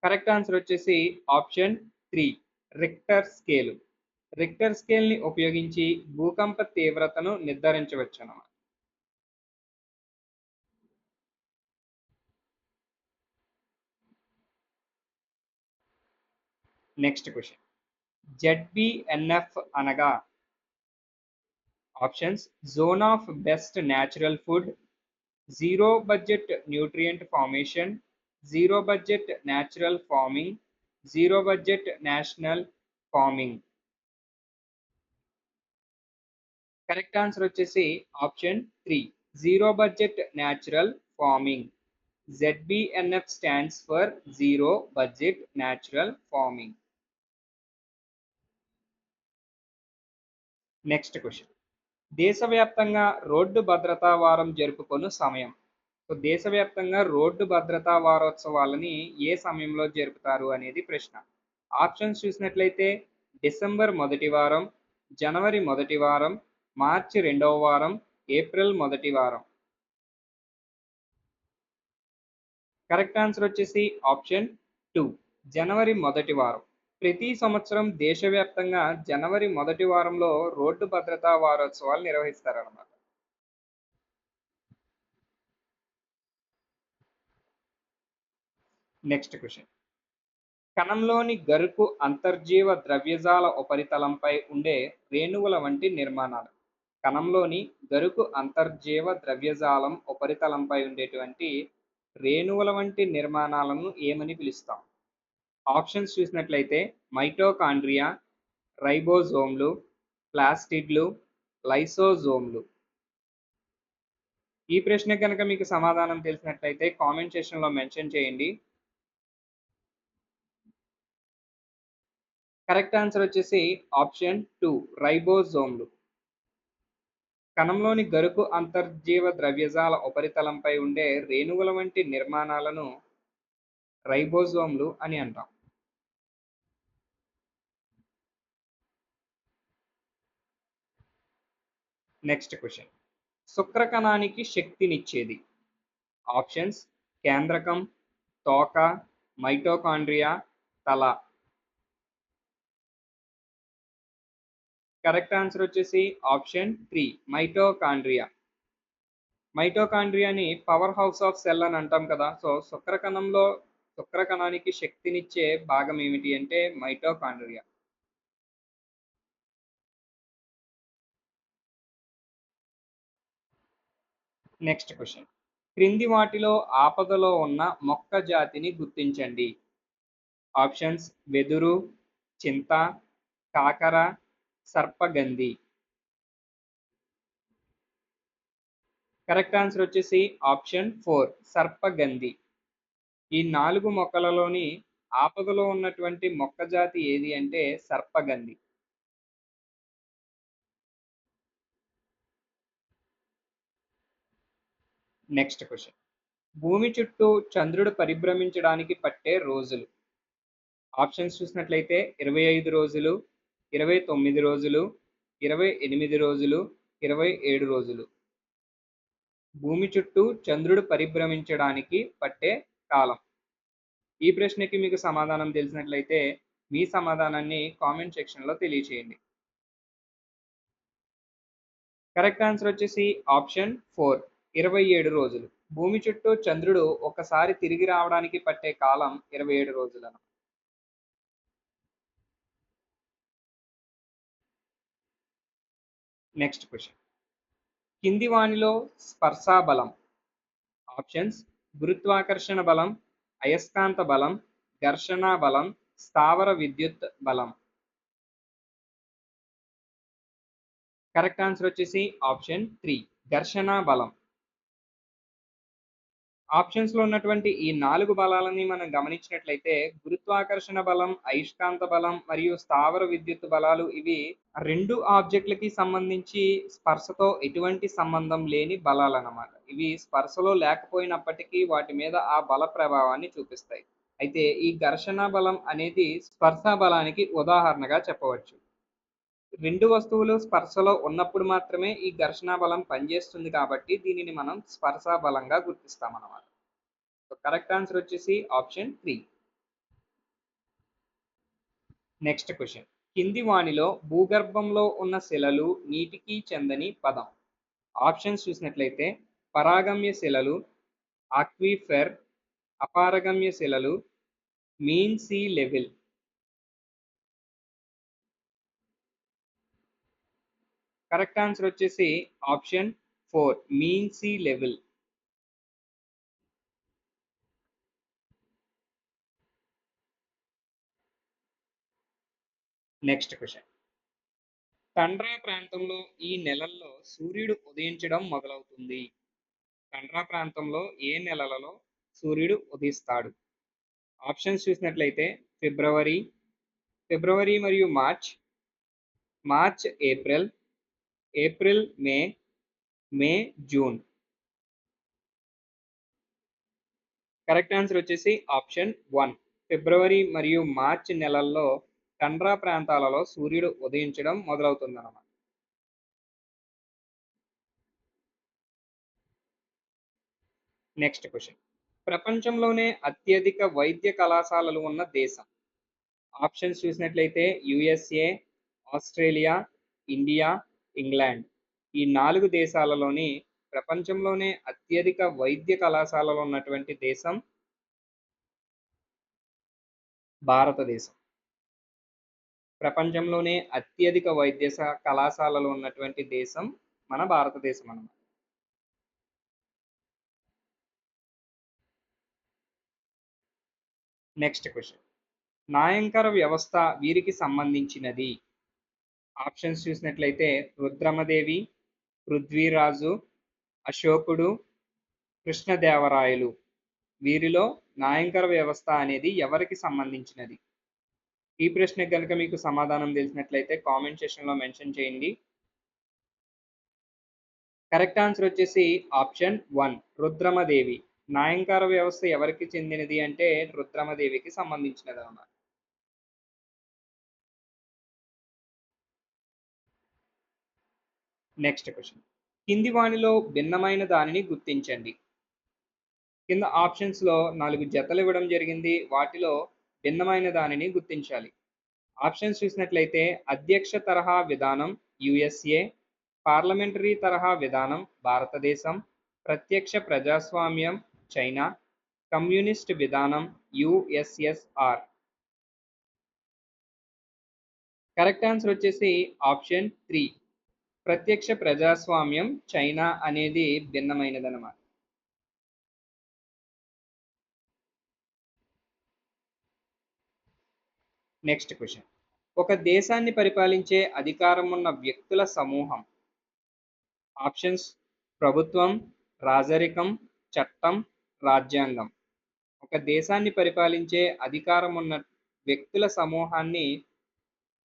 కరెక్ట్ ఆన్సర్ వచ్చేసి ఆప్షన్ 3 రిక్టర్ స్కేలు. రిక్టర్ స్కేల్‌ని ఉపయోగించి భూకంప తీవ్రతను నిర్ధారించవచ్చన్నమాట. Next question. జెడ్బిఎన్ఎఫ్ అనగా? Options zone of best natural food, zero budget nutrient formation, zero budget natural farming, zero budget national farming. Correct answer వచ్చేసి option 3 zero budget natural farming. ZBNF stands for zero budget natural farming. Next question. దేశవ్యాప్తంగా road భద్రతా వారం జరుపుకొను సమయం. So దేశవ్యాప్తంగా road భద్రతా వారోత్సవాలని ఏ సమయంలో జరుపుతారు అనేది ప్రశ్న. ఆప్షన్స్ చూసినట్లయితే డిసెంబర్ మొదటి వారం, జనవరి మొదటి వారం, మార్చి రెండవ వారం, ఏప్రిల్ మొదటి వారం. కరెక్ట్ ఆన్సర్ వచ్చేసి ఆప్షన్ 2 జనవరి మొదటి వారం. ప్రతి సంవత్సరం దేశవ్యాప్తంగా జనవరి మొదటి వారంలో రోడ్డు భద్రతా వారోత్సవాలు నిర్వహిస్తారన్నమాట. Next question. కణంలోని గరుకు అంతర్జీవ ద్రవ్యజాల ఉపరితలంపై ఉండే రేణువుల వంటి నిర్మాణాలు. కణంలోని గరుకు అంతర్జీవ ద్రవ్యజాలం ఉపరితలంపై ఉండేటువంటి రేణువుల వంటి నిర్మాణాలను ఏమని పిలుస్తాం? ఆప్షన్స్ చూసినట్లయితే మైటోకాండ్రియా, రైబోజోమ్లు, ప్లాస్టిడ్లు, లైసోజోమ్లు. ఈ ప్రశ్న కనుక మీకు సమాధానం తెలిసినట్లయితే కామెంట్ సెక్షన్‌లో మెన్షన్ చేయండి. కరెక్ట్ ఆన్సర్ వచ్చేసి ఆప్షన్ 2 రైబోజోమ్లు. కణంలోని గరుకు అంతర్జీవ ద్రవ్యజాల ఉపరితలంపై ఉండే రేణువుల వంటి నిర్మాణాలను రైబోజోమ్లు అని అంటాం. Next question. శుక్రకణానికి శక్తినిచ్చేది. ఆప్షన్స్ కేంద్రకం, తోక, మైటోకాండ్రియా, తల. కరెక్ట్ ఆన్సర్ వచ్చేసి ఆప్షన్ 3 మైటోకాండ్రియా. మైటోకాండ్రియాని పవర్ హౌస్ ఆఫ్ సెల్ అని అంటాం కదా! సో శుక్రకణానికి శక్తినిచ్చే భాగం ఏమిటి అంటే మైటోకాండ్రియా. Next question. క్రింది వాటిలో ఆపదలో ఉన్న మొక్క జాతిని గుర్తించండి. ఆప్షన్స్ వెదురు, చింత, కాకర, సర్పగంధి. కరెక్ట్ ఆన్సర్ వచ్చేసి ఆప్షన్ 4 సర్పగంధి. ఈ 4 మొక్కలలోని ఆపదలో ఉన్నటువంటి మొక్క జాతి ఏది అంటే సర్పగంధి. Next question. భూమి చుట్టూ చంద్రుడు పరిభ్రమించడానికి పట్టే రోజులు. ఆప్షన్స్ చూసినట్లయితే 25 రోజులు, 29 రోజులు, 28 రోజులు, 27 రోజులు. భూమి చుట్టూ చంద్రుడు పరిభ్రమించడానికి పట్టే కాలం. ఈ ప్రశ్నకి మీకు సమాధానం తెలిసినట్లయితే మీ సమాధానాన్ని కామెంట్ సెక్షన్‌లో తెలియచేయండి. కరెక్ట్ ఆన్సర్ వచ్చేసి ఆప్షన్ 4 27 రోజులు. భూమి చుట్టూ చంద్రుడు ఒకసారి తిరిగి రావడానికి పట్టే కాలం 27 రోజులను. Next question. కింది వానిలో స్పర్శా బలం ఆప్షన్స్ గురుత్వాకర్షణ బలం, అయస్కాంత బలం, ఘర్షణ బలం, స్థావర విద్యుత్ బలం. కరెక్ట్ ఆన్సర్ వచ్చేసి ఆప్షన్ 3 ఘర్షణ బలం. ఆప్షన్స్‌లో ఉన్నటువంటి ఈ 4 బలాలని మనం గమనించినట్లయితే గురుత్వాకర్షణ బలం, అయస్కాంత బలం మరియు స్థావర విద్యుత్ బలాలు ఇవి 2 ఆబ్జెక్ట్‌లకి సంబంధించి స్పర్శతో ఎటువంటి సంబంధం లేని బలాలన్నమాట. ఇవి స్పర్శలో లేకపోయినప్పటికీ వాటి మీద ఆ బల ప్రభావాన్ని చూపిస్తాయి. అయితే ఈ ఘర్షణ బలం అనేది స్పర్శ బలానికి ఉదాహరణగా చెప్పవచ్చు. 2 వస్తువులు స్పర్శలో ఉన్నప్పుడు మాత్రమే ఈ ఘర్షణ బలం పనిచేస్తుంది కాబట్టి దీనిని మనం స్పర్శ బలంగా గుర్తిస్తామన్నమాట. సో కరెక్ట్ ఆన్సర్ వచ్చేసి ఆప్షన్ 3. Next question. కింది వానిలో భూగర్భంలో ఉన్న శిలలు నీటికి చెందని పదం. ఆప్షన్స్ చూసినట్లయితే పరాగమ్య శిలలు, ఆక్విఫెర్, అపారగమ్య శిలలు, mean sea level. Correct answer వచ్చేసి option 4 mean sea level. Next question. Tundra ప్రాంతంలో ఈ నెలల్లో సూర్యుడు ఉదయించడం మొదలవుతుంది. టండ్రా ప్రాంతంలో ఏ నెలలలో సూర్యుడు ఉదయిస్తాడు? ఆప్షన్స్ చూసినట్లయితే ఫిబ్రవరి, ఫిబ్రవరి మరియు March, March April, April May, May June. Correct answer వచ్చేసి ఆప్షన్ 1 ఫిబ్రవరి మరియు మార్చ్ నెలల్లో టండ్రా ప్రాంతాలలో సూర్యుడు ఉదయించడం మొదలవుతుందన్నమాట. Next question. ప్రపంచంలోనే అత్యధిక వైద్య కళాశాలలు ఉన్న దేశం. ఆప్షన్స్ చూసినట్లయితే యుఎస్ఏ, ఆస్ట్రేలియా, ఇండియా, ఇంగ్లాండ్. ఈ 4 దేశాలలోని ప్రపంచంలోనే అత్యధిక వైద్య కళాశాలలు ఉన్నటువంటి దేశం భారతదేశం. ప్రపంచంలోనే అత్యధిక కళాశాలలు ఉన్నటువంటి దేశం మన భారతదేశం అన్నమాట. Next question. నాయంకర వ్యవస్థ వీరికి సంబంధించినది. ఆప్షన్స్ చూసినట్లయితే రుద్రమదేవి, పృథ్వీరాజు, అశోకుడు, కృష్ణదేవరాయలు. వీరిలో నాయంకర వ్యవస్థ అనేది ఎవరికి సంబంధించినది? ఈ ప్రశ్నకు కనుక మీకు సమాధానం తెలిసినట్లయితే కామెంట్ సెక్షన్‌లో మెన్షన్ చేయండి. కరెక్ట్ ఆన్సర్ వచ్చేసి ఆప్షన్ 1 రుద్రమదేవి. నాయంకర వ్యవస్థ ఎవరికి చెందినది అంటే రుద్రమదేవికి సంబంధించినదన్నమాట. Next question. కింది వానిలో భిన్నమైన దానిని గుర్తించండి. కింద ఆప్షన్స్‌లో 4 జతలు ఇవ్వడం జరిగింది. వాటిలో భిన్నమైన దానిని గుర్తించాలి. ఆప్షన్స్ చూసినట్లయితే అధ్యక్ష తరహా విధానం యుఎస్ఏ, పార్లమెంటరీ తరహా విధానం భారతదేశం, ప్రత్యక్ష ప్రజాస్వామ్యం చైనా, కమ్యూనిస్ట్ విధానం యుఎస్ఎస్ఆర్. కరెక్ట్ ఆన్సర్ వచ్చేసి ఆప్షన్ 3 ప్రత్యక్ష ప్రజాస్వామ్యం చైనా అనేది భిన్నమైనదన్నమాట. Next question. ఒక దేశాన్ని పరిపాలించే అధికారం ఉన్న వ్యక్తుల సమూహం. ఆప్షన్స్ ప్రభుత్వం, రాజరికం, చట్టం, రాజ్యాంగం. ఒక దేశాన్ని పరిపాలించే అధికారం ఉన్న వ్యక్తుల సమూహాన్ని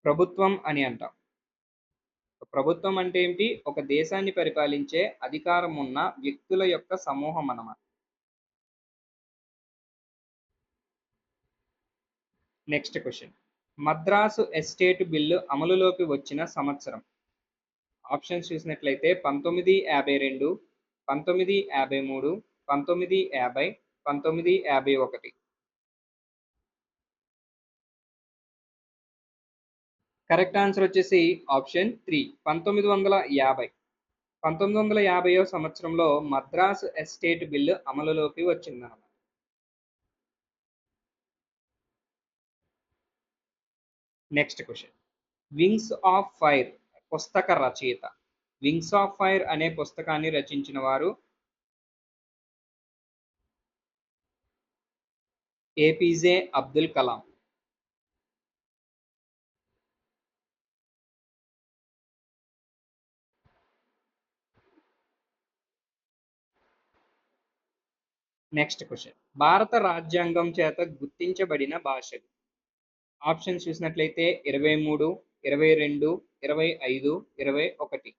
ప్రభుత్వం అని అంటాం. ప్రభుత్వం అంటే ఏంటి? ఒక దేశాన్ని పరిపాలించే అధికారం ఉన్న వ్యక్తుల యొక్క సమూహం అన్నమాట. Next question. Madras estate bill అమలులోకి వచ్చిన సంవత్సరం. ఆప్షన్స్ చూసినట్లయితే 1952, 1953, 1950, 1951. కరెక్ట్ ఆన్సర్ వచ్చేసి ఆప్షన్ 3 1950. 1950వ సంవత్సరంలో మద్రాసు ఎస్టేట్ బిల్లు అమలులోకి వచ్చిందన్నమాట. Next question. Wings of fire పుస్తక రచయిత. వింగ్స్ ఆఫ్ ఫైర్ అనే పుస్తకాన్ని రచించిన వారు APJ Abdul Kalam. Next question. భారత రాజ్యాంగం చేత గుర్తించబడిన భాషలు. ఆప్షన్స్ చూసినట్లయితే 23, 22, 25, 21.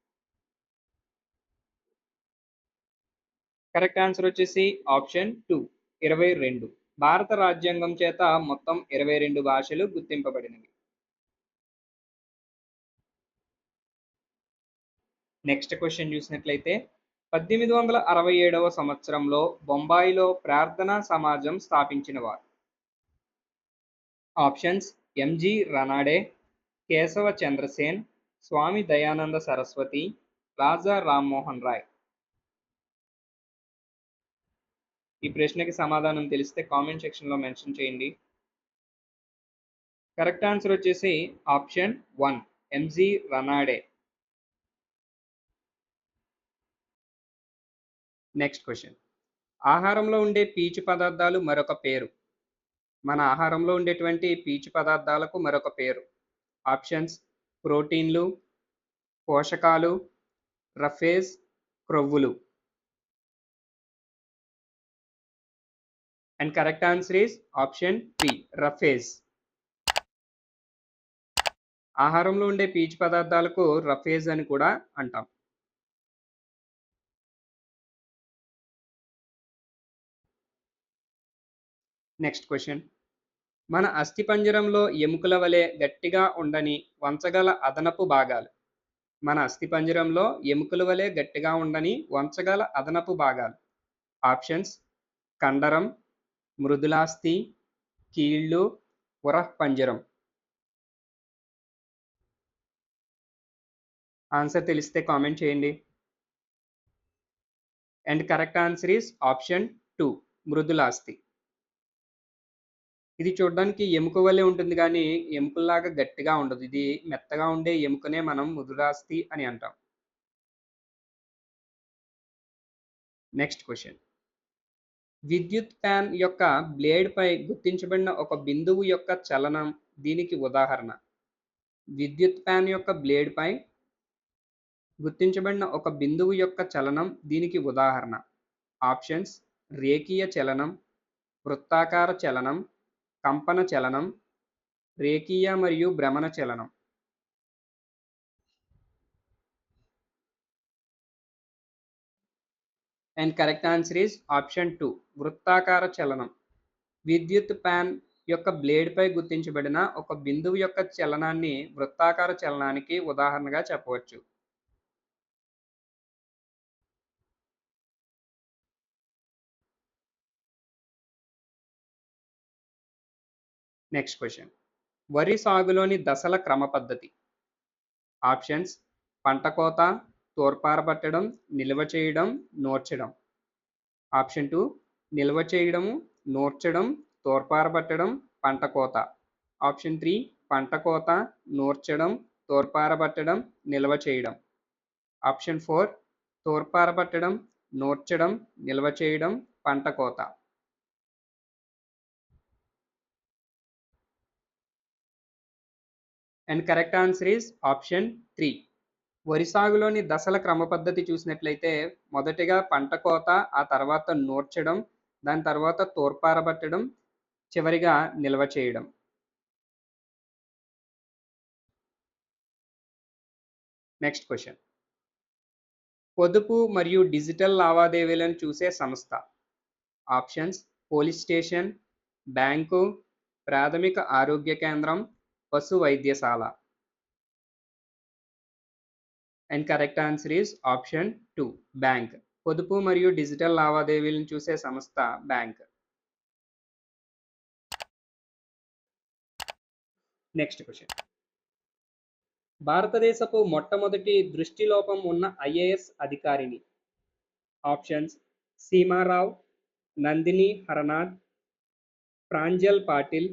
కరెక్ట్ ఆన్సర్ వచ్చేసి ఆప్షన్ 2 22. భారత రాజ్యాంగం చేత మొత్తం 22 భాషలు గుర్తింపబడినవి. నెక్స్ట్ క్వశ్చన్ చూసినట్లయితే 1867వ సంవత్సరంలో బొంబాయిలో ప్రార్థనా సమాజం స్థాపించిన వారు. Options M G Ranade, Keshav Chandrasen, Swami Dayananda Saraswati, Raja Rammohan Roy. ఈ ప్రశ్నకి సమాధానం తెలిస్తే కామెంట్ సెక్షన్లో మెన్షన్ చేయండి. కరెక్ట్ ఆన్సర్ వచ్చేసి option 1 M G Ranade. Next question. ఆహారంలో ఉండే పీచు పదార్థాలు మరొక పేరు. మన ఆహారంలో ఉండేటువంటి పీచు పదార్థాలకు మరొక పేరు. ఆప్షన్స్ ప్రోటీన్లు, పోషకాలు, రఫేజ్, క్రొవ్వులు. And correct answer is option 3 roughage. ఆహారంలో ఉండే పీచు పదార్థాలకు రఫేజ్ అని కూడా అంటాం. Next question. మన అస్థిపంజరంలో ఎముకల వలె గట్టిగా ఉండని వంచగల అదనపు భాగాలు. మన అస్థిపంజరంలో ఎముకల వలె గట్టిగా ఉండని వంచగల అదనపు భాగాలు. ఆప్షన్స్ కండరం, మృదులాస్థి, కీళ్ళు, పురఃపంజరం. ఆన్సర్ తెలిస్తే కామెంట్ చేయండి. And correct answer is option 2 మృదులాస్థి. ఇది చూడడానికి ఎముక వలె ఉంటుంది కానీ ఎముకలాగా గట్టిగా ఉండదు. ఇది మెత్తగా ఉండే ఎముకనే మనం మృదులాస్థి అని అంటాం. Next question. విద్యుత్ ఫ్యాన్ యొక్క బ్లేడ్ పై గుర్తించబడిన ఒక బిందువు యొక్క చలనం దీనికి ఉదాహరణ. విద్యుత్ ఫ్యాన్ యొక్క బ్లేడ్ పై గుర్తించబడిన ఒక బిందువు యొక్క చలనం దీనికి ఉదాహరణ. ఆప్షన్స్ రేఖీయ చలనం, వృత్తాకార చలనం, కంపన చలనం, రేఖీయ మరియు భ్రమణ చలనం. And correct answer is option 2 వృత్తాకార చలనం. విద్యుత్ ఫ్యాన్ యొక్క బ్లేడ్ పై గుర్తించబడిన ఒక బిందువు యొక్క చలనాన్ని వృత్తాకార చలనానికి ఉదాహరణగా చెప్పవచ్చు. Next question. వరి సాగులోని దశల క్రమ పద్ధతి. ఆప్షన్స్ పంట కోత, తూర్పారబట్టడం, నిల్వ చేయడం, నూర్చడం. ఆప్షన్ 2 నిల్వ చేయడము, నూర్చడం, తూర్పారబట్టడం, పంట కోత. ఆప్షన్ 3 పంట కోత, నూర్చడం, తూర్పారబట్టడం, నిల్వ చేయడం. ఆప్షన్ 4 తూర్పారబట్టడం, నూర్చడం, నిల్వ చేయడం, పంట కోత. And correct answer is option 3 వరి సాగులోని దశల క్రమ పద్ధతి చూసినట్లయితే మొదటిగా పంట కోత, ఆ తర్వాత నూర్చడం, దాని తర్వాత తూర్పారబట్టడం, చివరిగా నిల్వ చేయడం. Next question. పొదుపు మరియు డిజిటల్ లావాదేవీలను చూసే సంస్థ. ఆప్షన్స్ పోలీస్ స్టేషన్, బ్యాంకు, ప్రాథమిక ఆరోగ్య కేంద్రం, పశు వైద్యశాల. And correct answer is option 2 bank. పొదుపు మరియు డిజిటల్ లావాదేవీలను చూసే సంస్థ బ్యాంక్. Next question. భారతదేశపు మొట్టమొదటి దృష్టిలోపం ఉన్న ఐఏఎస్ అధికారిని. Options: Seema Rao, Nandini Harnath, Pranjal Patil,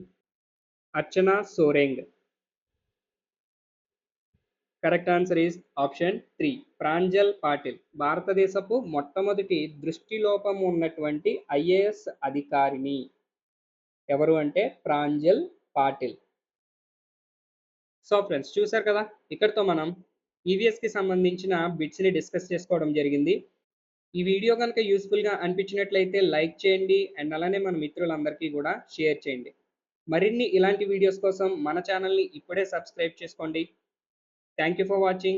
Archana Soreng. Correct answer is option 3, Pranjal Patil. భారతదేశపు మొట్టమొదటి దృష్టిలోపం ఉన్నటువంటి ఐఏఎస్ అధికారిని ఎవరు అంటే ప్రాంజల్ పాటిల్. సో ఫ్రెండ్స్, చూసారు కదా, ఇక్కడితో మనం ఈవీఎస్కి సంబంధించిన బిట్స్ని డిస్కస్ చేసుకోవడం జరిగింది. ఈ వీడియో కనుక యూస్ఫుల్గా అనిపించినట్లయితే లైక్ చేయండి అండ్ అలానే మన మిత్రులందరికీ కూడా షేర్ చేయండి. మరిన్ని ఇలాంటి వీడియోస్ కోసం మన ఛానల్ని ఇప్పుడే సబ్స్క్రైబ్ చేసుకోండి. Thank you for watching.